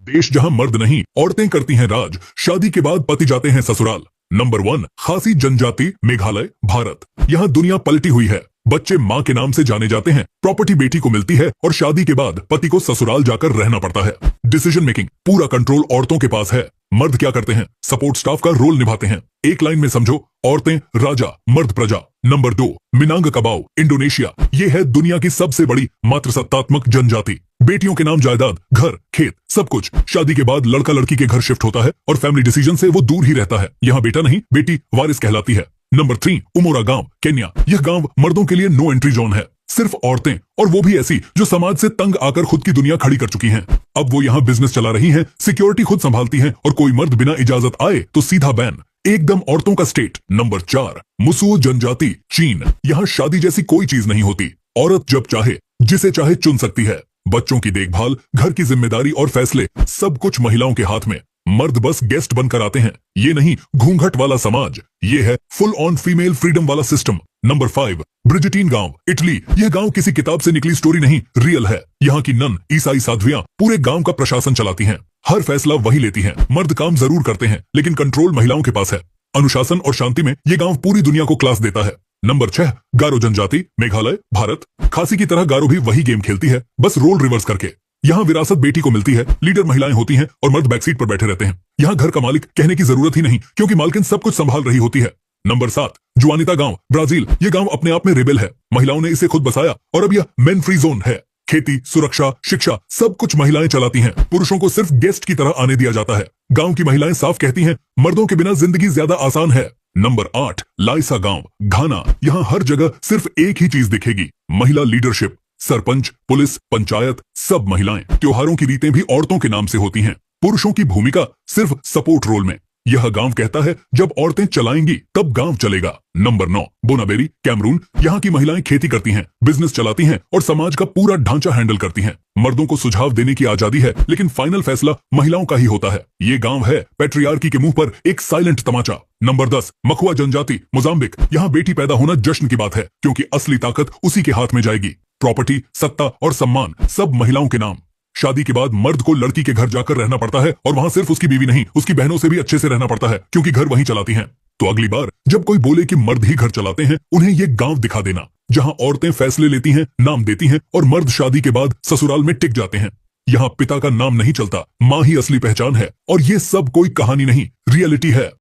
देश जहां मर्द नहीं औरतें करती हैं राज, शादी के बाद पति जाते हैं ससुराल। नंबर 1, खासी जनजाति, मेघालय, भारत। यहाँ दुनिया पलटी हुई है। बच्चे माँ के नाम से जाने जाते हैं, प्रॉपर्टी बेटी को मिलती है और शादी के बाद पति को ससुराल जाकर रहना पड़ता है। डिसीजन मेकिंग, पूरा कंट्रोल औरतों के पास है। मर्द क्या करते हैं? सपोर्ट स्टाफ का रोल निभाते हैं। एक लाइन में समझो, औरतें राजा, मर्द प्रजा। Number 2, Minangkabau, Indonesia. ये है दुनिया की सबसे बड़ी मातृसत्तात्मक जनजाति। बेटियों के नाम जायदाद, घर, खेत, सब कुछ। शादी के बाद लड़का लड़की के घर शिफ्ट होता है और फैमिली डिसीजन से वो दूर ही रहता है। यहाँ बेटा नहीं, बेटी वारिस कहलाती है। नंबर 3, उमोरा गांव, केन्या। यह गांव मर्दों के लिए नो एंट्री जोन है। सिर्फ औरतें, और वो भी ऐसी जो समाज से तंग आकर खुद की दुनिया खड़ी कर चुकी हैं। अब वो यहाँ बिजनेस चला रही हैं, सिक्योरिटी खुद संभालती हैं और कोई मर्द बिना इजाजत आए तो सीधा बैन। एकदम औरतों का स्टेट। नंबर 4, मुसुओ जनजाति, चीन। यहाँ शादी जैसी कोई चीज नहीं होती। औरत जब चाहे जिसे चाहे चुन सकती है। बच्चों की देखभाल, घर की जिम्मेदारी और फैसले सब कुछ महिलाओं के हाथ में। मर्द बस गेस्ट बनकर आते हैं। ये नहीं घूंघट वाला समाज, ये है फुल ऑन फीमेल फ्रीडम वाला सिस्टम। नंबर 5, ब्रिजिटीन गांव, इटली। यह गांव किसी किताब से निकली स्टोरी नहीं, रियल है। यहाँ की नन, ईसाई साध्वियां पूरे गांव का प्रशासन चलाती हैं। हर फैसला वही लेती हैं। मर्द काम जरूर करते हैं, लेकिन कंट्रोल महिलाओं के पास है। अनुशासन और शांति में ये गांव पूरी दुनिया को क्लास देता है। नंबर 6, गारो जनजाति, मेघालय, भारत। खासी की तरह गारो भी वही गेम खेलती है, बस रोल रिवर्स करके। यहाँ विरासत बेटी को मिलती है, लीडर महिलाएं होती हैं और मर्द बैकसीट पर बैठे रहते हैं। यहाँ घर का मालिक कहने की जरूरत ही नहीं, क्योंकि मालकिन सब कुछ संभाल रही होती है। नंबर 7, जुआनिता गांव, ब्राजील। ये गांव अपने आप में रेबेल है। महिलाओं ने इसे खुद बसाया और अब यह मेन फ्री जोन है। खेती, सुरक्षा, शिक्षा सब कुछ महिलाएं चलाती हैं। पुरुषों को सिर्फ गेस्ट की तरह आने दिया जाता है। गांव की महिलाएं साफ कहती हैं, मर्दों के बिना जिंदगी ज्यादा आसान है। नंबर 8, लाइसा गांव, घाना। यहाँ हर जगह सिर्फ एक ही चीज दिखेगी, महिला लीडरशिप। सरपंच, पुलिस, पंचायत, सब महिलाएं। त्योहारों की रीतें भी औरतों के नाम से होती हैं। पुरुषों की भूमिका सिर्फ सपोर्ट रोल में। यह गांव कहता है, जब औरतें चलाएंगी तब गांव चलेगा। Number 9, Bonaberi, Cameroon. यहाँ की महिलाएं खेती करती हैं, बिजनेस चलाती हैं और समाज का पूरा ढांचा हैंडल करती हैं। मर्दों को सुझाव देने की आजादी है, लेकिन फाइनल फैसला महिलाओं का ही होता है। ये गांव है पैट्रियार्की के मुंह पर एक साइलेंट तमाचा। नंबर 10, मखुआ जनजाति, मोजाम्बिक। यहाँ बेटी पैदा होना जश्न की बात है, क्योंकि असली ताकत उसी के हाथ में जाएगी। प्रॉपर्टी, सत्ता और सम्मान सब महिलाओं के नाम। शादी के बाद मर्द को लड़की के घर जाकर रहना पड़ता है और वहां सिर्फ उसकी बीवी नहीं, उसकी बहनों से भी अच्छे से रहना पड़ता है, क्योंकि घर वहीं चलाती हैं। तो अगली बार जब कोई बोले कि मर्द ही घर चलाते हैं, उन्हें ये गांव दिखा देना, जहां औरतें फैसले लेती हैं, नाम देती हैं और मर्द शादी के बाद ससुराल में टिक जाते हैं। यहाँ पिता का नाम नहीं चलता, माँ ही असली पहचान है। और ये सब कोई कहानी नहीं, रियलिटी है।